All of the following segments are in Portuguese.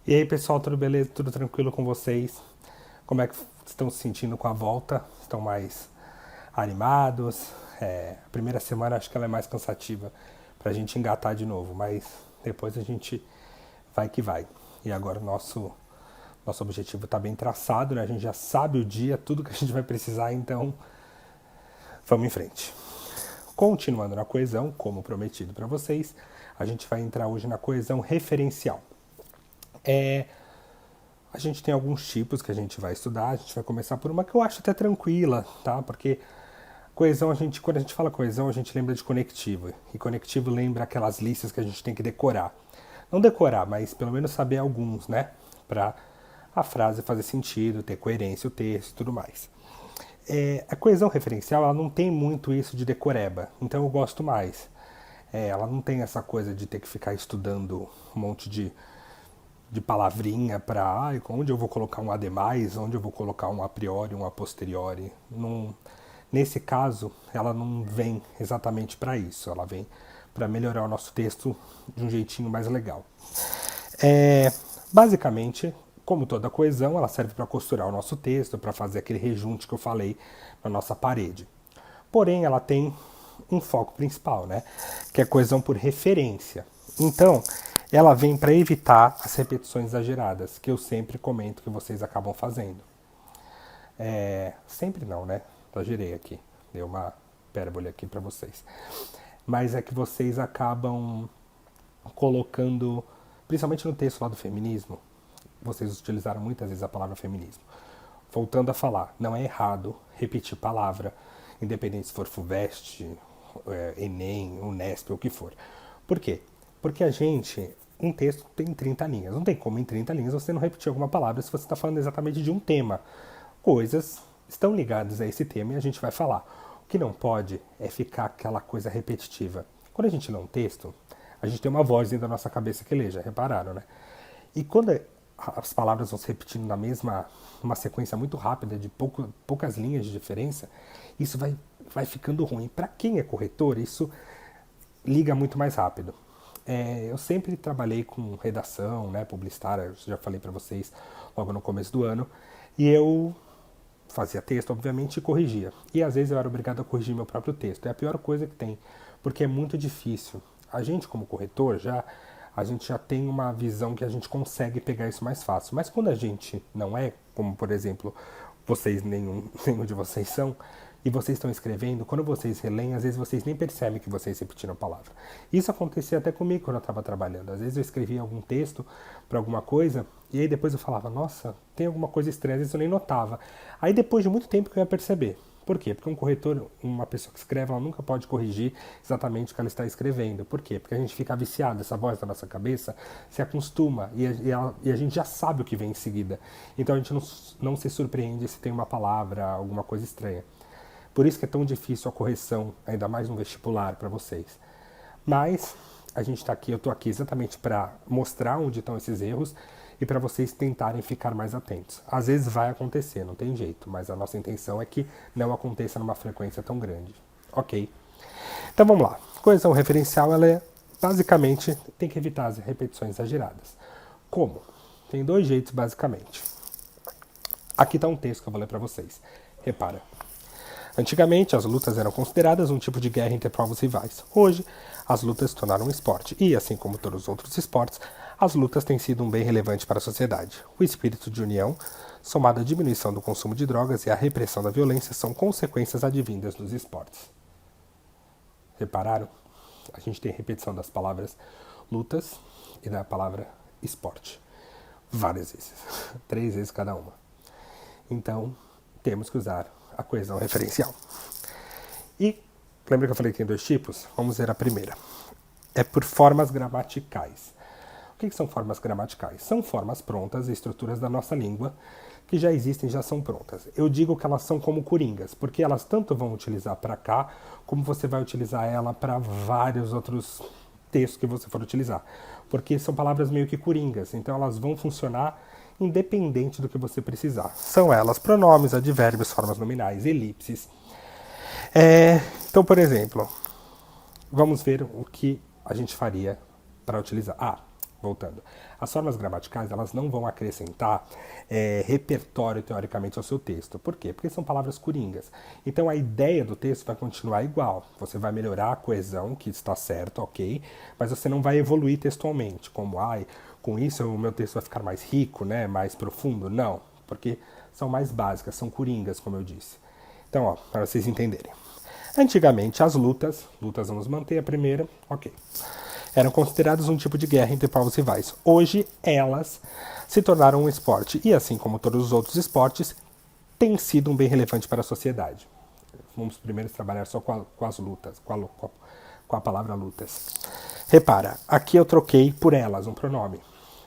E aí, pessoal, tudo beleza? Tudo tranquilo com vocês? Como é que estão se sentindo com a volta? Estão mais animados? A primeira semana acho que ela é mais cansativa pra gente engatar de novo, mas depois a gente vai que vai. E agora o nosso objetivo está bem traçado, né? A gente já sabe o dia, tudo que a gente vai precisar, então vamos em frente. Continuando na coesão, como prometido para vocês, a gente vai entrar hoje na coesão referencial. A gente tem alguns tipos que a gente vai estudar, a gente vai começar por uma que eu acho até tranquila, tá? Porque coesão, quando a gente fala coesão, a gente lembra de conectivo. E conectivo lembra aquelas listas que a gente tem que decorar. Não decorar, mas pelo menos saber alguns, né? Para a frase fazer sentido, ter coerência, o texto e tudo mais. A coesão referencial, ela não tem muito isso de decoreba, então eu gosto mais. Ela não tem essa coisa de ter que ficar estudando um monte de palavrinha para onde eu vou colocar um ademais, onde eu vou colocar um a priori, um a posteriori. Não, nesse caso, ela não vem exatamente para isso, ela vem para melhorar o nosso texto de um jeitinho mais legal. Basicamente, como toda coesão, ela serve para costurar o nosso texto, para fazer aquele rejunte que eu falei na nossa parede. Porém, ela tem um foco principal, né? Que é a coesão por referência. Então, ela vem para evitar as repetições exageradas, que eu sempre comento que vocês acabam fazendo. Sempre não, né? Exagerei aqui. Deu uma hipérbole aqui para vocês. Mas é que vocês acabam colocando, principalmente no texto lá do feminismo, vocês utilizaram muitas vezes a palavra feminismo. Voltando a falar, não é errado repetir palavra, independente se for FUVEST, Enem, Unesp, ou o que for. Por quê? Porque um texto tem 30 linhas. Não tem como em 30 linhas você não repetir alguma palavra se você está falando exatamente de um tema. Coisas estão ligadas a esse tema e a gente vai falar. O que não pode é ficar aquela coisa repetitiva. Quando a gente lê um texto, a gente tem uma voz dentro da nossa cabeça que lê, já repararam, né? E quando as palavras vão se repetindo numa sequência muito rápida, de poucas linhas de diferença, isso vai ficando ruim. Para quem é corretor, isso liga muito mais rápido. Eu sempre trabalhei com redação, né, publicitária, eu já falei para vocês logo no começo do ano, e eu fazia texto, obviamente, e corrigia. E às vezes eu era obrigado a corrigir meu próprio texto. É a pior coisa que tem, porque é muito difícil. A gente, como corretor, a gente já tem uma visão que a gente consegue pegar isso mais fácil. Mas quando a gente não é, como por exemplo, nenhum de vocês são, e vocês estão escrevendo, quando vocês releem, às vezes vocês nem percebem que vocês repetiram a palavra. Isso acontecia até comigo quando eu estava trabalhando. Às vezes eu escrevia algum texto para alguma coisa, e aí depois eu falava, nossa, tem alguma coisa estranha, às vezes eu nem notava. Aí depois de muito tempo que eu ia perceber. Por quê? Porque um corretor, uma pessoa que escreve, ela nunca pode corrigir exatamente o que ela está escrevendo. Por quê? Porque a gente fica viciado, essa voz da nossa cabeça se acostuma e a gente já sabe o que vem em seguida. Então a gente não se surpreende se tem uma palavra, alguma coisa estranha. Por isso que é tão difícil a correção, ainda mais no vestibular, para vocês. Mas a gente está aqui, eu estou aqui exatamente para mostrar onde estão esses erros e para vocês tentarem ficar mais atentos. Às vezes vai acontecer, não tem jeito, mas a nossa intenção é que não aconteça numa frequência tão grande. Ok? Então vamos lá. Coesão referencial, ela basicamente tem que evitar as repetições exageradas. Como? Tem dois jeitos, basicamente. Aqui está um texto que eu vou ler para vocês. Repara. Antigamente, as lutas eram consideradas um tipo de guerra entre povos rivais. Hoje, as lutas se tornaram um esporte e, assim como todos os outros esportes, as lutas têm sido um bem relevante para a sociedade. O espírito de união, somado à diminuição do consumo de drogas e à repressão da violência, são consequências advindas dos esportes. Repararam? A gente tem repetição das palavras lutas e da palavra esporte. Várias vezes. 3 vezes cada uma. Então, temos que usar a coesão referencial. E, lembra que eu falei que tem 2 tipos? Vamos ver a primeira. É por formas gramaticais. O que são formas gramaticais? São formas prontas, estruturas da nossa língua, que já existem, já são prontas. Eu digo que elas são como coringas, porque elas tanto vão utilizar para cá, como você vai utilizar ela para vários outros textos que você for utilizar. Porque são palavras meio que coringas, então elas vão funcionar independente do que você precisar. São elas pronomes, advérbios, formas nominais, elipses. Então, por exemplo, vamos ver o que a gente faria para utilizar. voltando. As formas gramaticais, elas não vão acrescentar repertório, teoricamente, ao seu texto. Por quê? Porque são palavras coringas. Então, a ideia do texto vai continuar igual. Você vai melhorar a coesão, que está certo, ok, mas você não vai evoluir textualmente, como, com isso o meu texto vai ficar mais rico, né, mais profundo. Não, porque são mais básicas, são coringas, como eu disse. Então, para vocês entenderem. Antigamente, as lutas vamos manter a primeira, ok, eram consideradas um tipo de guerra entre povos rivais. Hoje, elas se tornaram um esporte e, assim como todos os outros esportes, têm sido um bem relevante para a sociedade. Vamos primeiro trabalhar só com as lutas, com a palavra lutas. Repara, aqui eu troquei por elas, um pronome.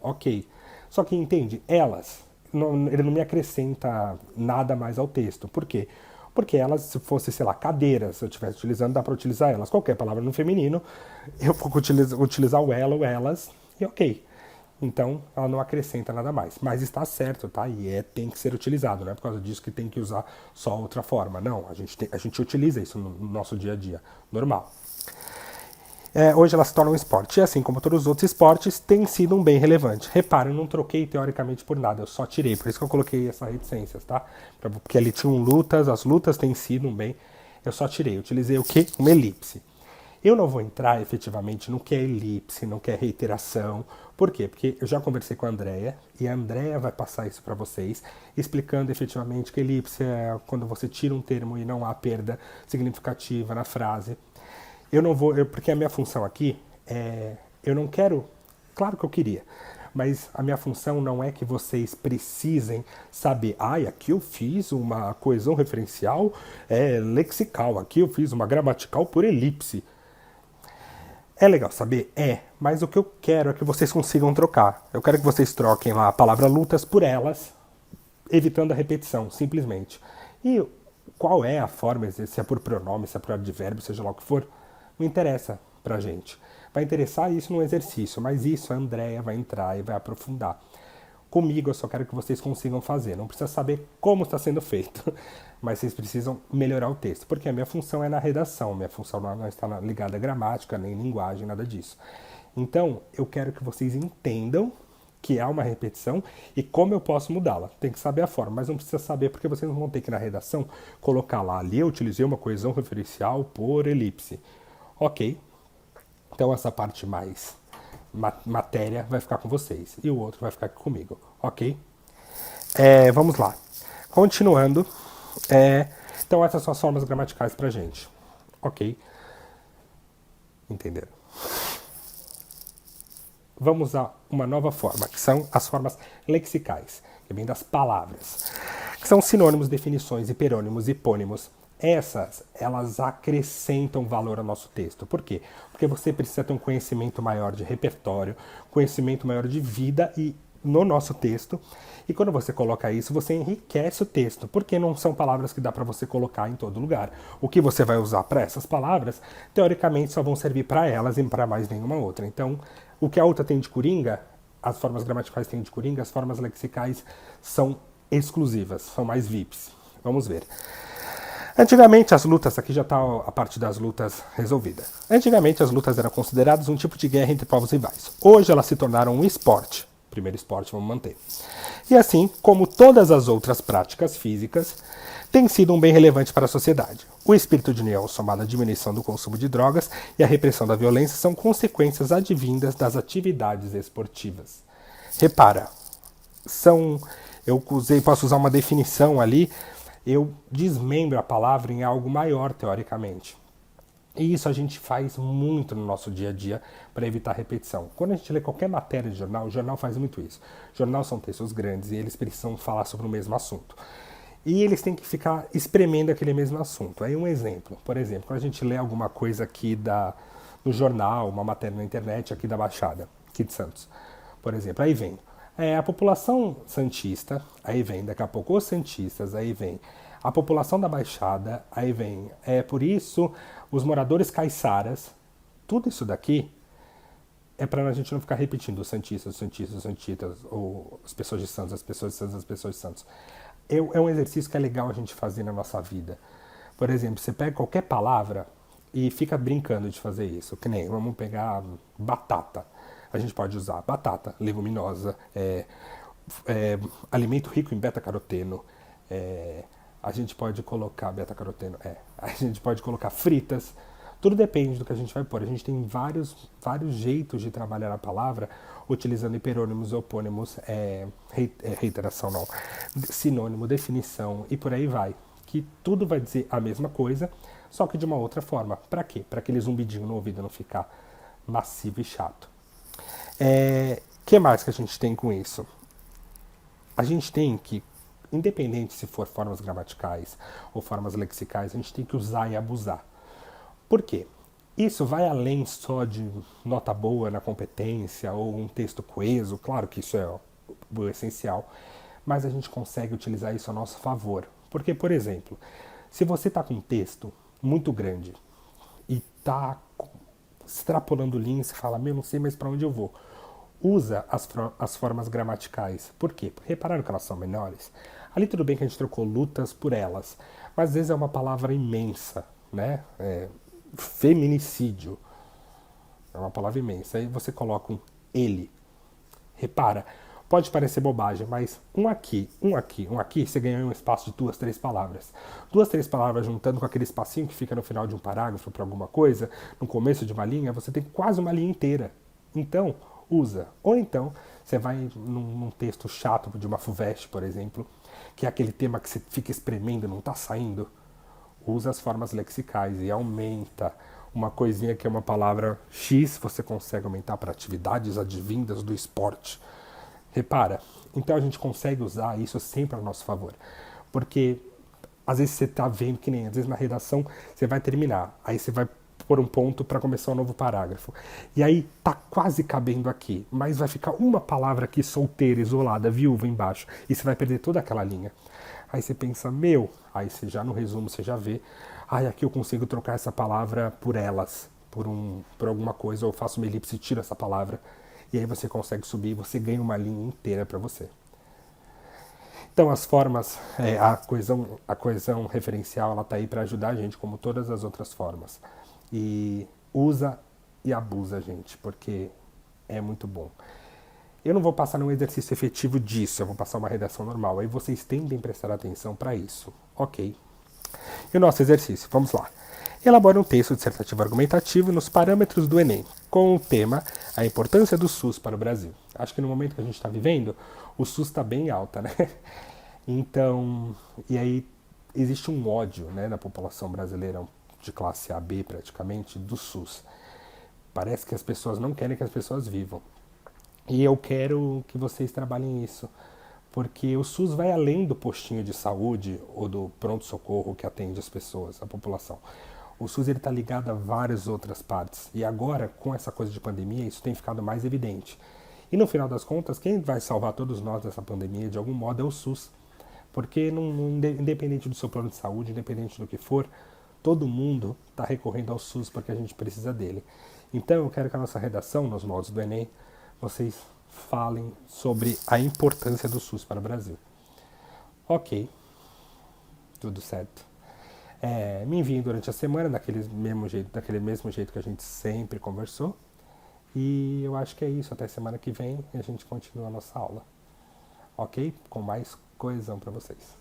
Ok. Só que, entende, elas, ele não me acrescenta nada mais ao texto. Por quê? Porque elas, se fosse, sei lá, cadeiras, se eu estivesse utilizando, dá para utilizar elas. Qualquer palavra no feminino, eu vou utilizar o ela ou elas e ok. Então, ela não acrescenta nada mais. Mas está certo, tá? E tem que ser utilizado, não é por causa disso que tem que usar só outra forma. Não, a gente utiliza isso no nosso dia a dia, normal. Hoje ela se torna um esporte. E assim como todos os outros esportes, tem sido um bem relevante. Repara, eu não troquei teoricamente por nada, eu só tirei. Por isso que eu coloquei essa reticências, tá? Porque ali tinham lutas, as lutas têm sido um bem. Eu só tirei. Eu utilizei o quê? Uma elipse. Eu não vou entrar efetivamente no que é elipse, no que é reiteração. Por quê? Porque eu já conversei com a Andrea e a Andrea vai passar isso para vocês, explicando efetivamente que elipse é quando você tira um termo e não há perda significativa na frase. Eu não vou, porque a minha função aqui eu não quero, claro que eu queria, mas a minha função não é que vocês precisem saber, aqui eu fiz uma coesão referencial lexical, aqui eu fiz uma gramatical por elipse. É legal saber? Mas o que eu quero é que vocês consigam trocar. Eu quero que vocês troquem lá a palavra lutas por elas, evitando a repetição, simplesmente. E qual é a forma, se é por pronome, se é por advérbio, seja lá o que for, não interessa pra gente. Vai interessar isso no exercício, mas isso a Andrea vai entrar e vai aprofundar. Comigo eu só quero que vocês consigam fazer. Não precisa saber como está sendo feito, mas vocês precisam melhorar o texto, porque a minha função é na redação, minha função não está ligada à gramática, nem linguagem, nada disso. Então, eu quero que vocês entendam que há uma repetição e como eu posso mudá-la. Tem que saber a forma, mas não precisa saber porque vocês não vão ter que na redação colocar lá, ali eu utilizei uma coesão referencial por elipse. Ok, então essa parte mais matéria vai ficar com vocês e o outro vai ficar aqui comigo, ok? Vamos lá. Continuando, então essas são as formas gramaticais pra gente, ok? Entenderam? Vamos a uma nova forma, que são as formas lexicais, que vem das palavras, que são sinônimos, definições, hiperônimos, hipônimos. Essas, elas acrescentam valor ao nosso texto. Por quê? Porque você precisa ter um conhecimento maior de repertório, conhecimento maior de vida e no nosso texto. E quando você coloca isso, você enriquece o texto, porque não são palavras que dá para você colocar em todo lugar. O que você vai usar para essas palavras, teoricamente, só vão servir para elas e para mais nenhuma outra. Então, o que a outra tem de coringa, as formas gramaticais têm de coringa, as formas lexicais são exclusivas, são mais VIPs. Vamos ver. Antigamente as lutas, aqui já está a parte das lutas resolvida. Antigamente as lutas eram consideradas um tipo de guerra entre povos rivais. Hoje elas se tornaram um esporte. Primeiro esporte vamos manter. E assim, como todas as outras práticas físicas, tem sido um bem relevante para a sociedade. O espírito de união, somado à diminuição do consumo de drogas e à repressão da violência, são consequências advindas das atividades esportivas. Repara, posso usar uma definição ali, eu desmembro a palavra em algo maior, teoricamente. E isso a gente faz muito no nosso dia a dia para evitar repetição. Quando a gente lê qualquer matéria de jornal, o jornal faz muito isso. Jornal são textos grandes e eles precisam falar sobre o mesmo assunto. E eles têm que ficar espremendo aquele mesmo assunto. Aí um exemplo. Por exemplo, quando a gente lê alguma coisa aqui no jornal, uma matéria na internet aqui da Baixada, aqui de Santos. Por exemplo, aí vem a população santista, aí vem daqui a pouco os santistas, aí vem a população da Baixada, aí vem, por isso, os moradores caiçaras, tudo isso daqui é para a gente não ficar repetindo os santistas, ou as pessoas de Santos, as pessoas de Santos, as pessoas de Santos. É um exercício que é legal a gente fazer na nossa vida. Por exemplo, você pega qualquer palavra e fica brincando de fazer isso, que nem, vamos pegar batata. A gente pode usar batata, leguminosa, alimento rico em beta-caroteno. A gente pode colocar beta-caroteno, a gente pode colocar fritas. Tudo depende do que a gente vai pôr. A gente tem vários jeitos de trabalhar a palavra utilizando hiperônimos, opônimos, reiteração não, sinônimo, definição e por aí vai. Que tudo vai dizer a mesma coisa, só que de uma outra forma. Para quê? Para aquele zumbidinho no ouvido não ficar massivo e chato. Que mais que a gente tem com isso? A gente tem que, independente se for formas gramaticais ou formas lexicais, a gente tem que usar e abusar. Por quê? Isso vai além só de nota boa na competência ou um texto coeso, claro que isso é o essencial, mas a gente consegue utilizar isso a nosso favor. Porque, por exemplo, se você está com um texto muito grande e está extrapolando linhas e fala, não sei mais para onde eu vou, usa as formas gramaticais. Por quê? Porque repararam que elas são menores? Ali tudo bem que a gente trocou lutas por elas, mas às vezes é uma palavra imensa, né? Feminicídio. É uma palavra imensa. Aí você coloca um ele. Repara, pode parecer bobagem, mas um aqui, você ganha um espaço de 2, 3 palavras. 2, 3 palavras juntando com aquele espacinho que fica no final de um parágrafo para alguma coisa, no começo de uma linha, você tem quase uma linha inteira. Então, usa. Ou então, você vai num texto chato de uma FUVEST, por exemplo, que é aquele tema que você fica espremendo e não está saindo. Usa as formas lexicais e aumenta uma coisinha que é uma palavra X, você consegue aumentar para atividades advindas do esporte. Repara, então a gente consegue usar isso sempre a nosso favor. Porque às vezes você está vendo que nem, às vezes na redação você vai terminar, aí você vai pôr um ponto para começar um novo parágrafo. E aí tá quase cabendo aqui, mas vai ficar uma palavra aqui solteira, isolada, viúva embaixo, e você vai perder toda aquela linha. Aí você pensa, aí você já no resumo você já vê, aqui eu consigo trocar essa palavra por elas, por alguma coisa, ou faço uma elipse e tiro essa palavra, e aí você consegue subir, você ganha uma linha inteira para você. Então as formas, a coesão referencial, ela tá aí para ajudar a gente, como todas as outras formas. E usa e abusa, gente, porque é muito bom. Eu não vou passar num exercício efetivo disso, eu vou passar uma redação normal. Aí vocês tendem a prestar atenção para isso. Ok. E o nosso exercício, vamos lá. Elabore um texto dissertativo argumentativo nos parâmetros do Enem, com o tema A Importância do SUS para o Brasil. Acho que no momento que a gente está vivendo, o SUS está bem alta, né? Então, e aí existe um ódio, né, na população brasileira, de classe A, B praticamente, do SUS. Parece que as pessoas não querem que as pessoas vivam. E eu quero que vocês trabalhem isso, porque o SUS vai além do postinho de saúde ou do pronto-socorro que atende as pessoas, a população. O SUS está ligado a várias outras partes. E agora, com essa coisa de pandemia, isso tem ficado mais evidente. E no final das contas, quem vai salvar todos nós dessa pandemia, de algum modo, é o SUS. Porque, independente do seu plano de saúde, independente do que for, todo mundo está recorrendo ao SUS porque a gente precisa dele. Então, eu quero que a nossa redação, nos moldes do Enem, vocês falem sobre a importância do SUS para o Brasil. Ok, tudo certo. Me enviem durante a semana, daquele mesmo jeito que a gente sempre conversou. E eu acho que é isso. Até semana que vem e a gente continua a nossa aula. Ok? Com mais coesão para vocês.